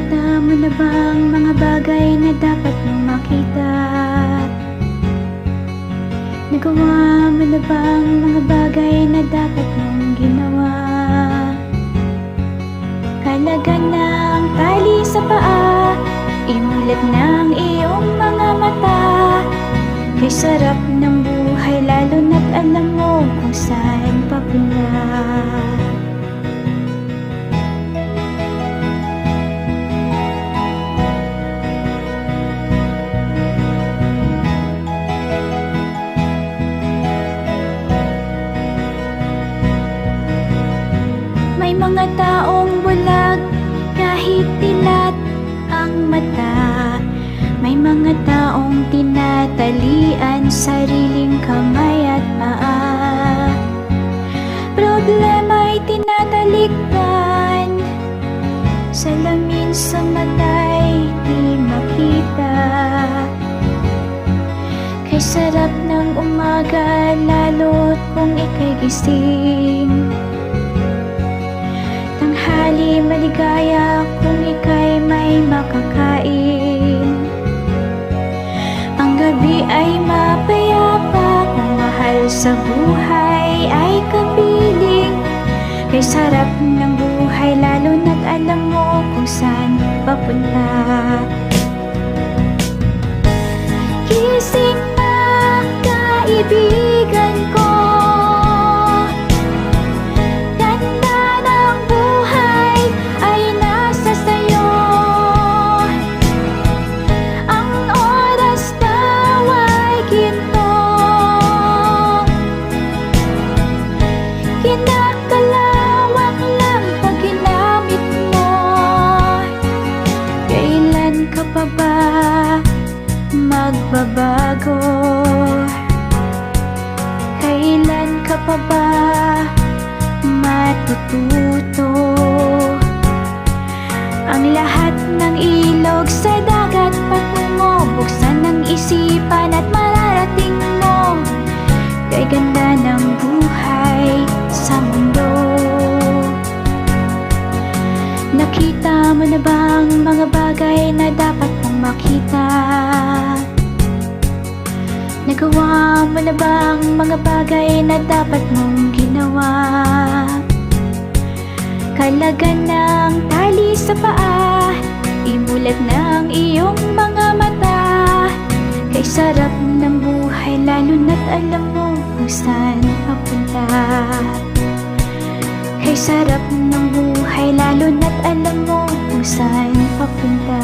Nakita mo na bang mga bagay na dapat mong makita? Nagawa mo na bang mga bagay na dapat mong ginawa? Halaga ng tali sa paa, imulat ng iyong mga mata. Kay sarap ng buhay lalo na't alam mo kung saan papunta. May mga taong bulag kahit dilat ang mata. May mga taong tinatalian sariling kamay at paa. Problema'y tinatalikdan, salamin sa mata'y di makita. Kay sarap ng umaga lalo't kung ika'y gising. Tanghali maligaya kung ika'y may makakain. Ang gabi ay mapayapa kung mahal sa buhay ay kapiling. Kay sarap ng buhay lalo na't alam mo kung saan papunta. Gising na kaibigan ko, kinakalawang lang pag ginamit mo. Kailan ka pa ba magbabago? Kailan ka pa ba matututo? Ang lahat ng ilog sa dagat patungo, buksan ng isipan at mararating mo. Kay ganda ng buhay sa mundo. Nakita mo na bang mga bagay na dapat mong makita? Nagawa mo na bang mga bagay na dapat mong ginawa? Halaga ng tali sa paa, imulat ng iyong mga mata. Kay sarap ng buhay lalo na't alam mo kung saan papunta. Kay sarap ng buhay lalo na't alam mo kung saan papunta.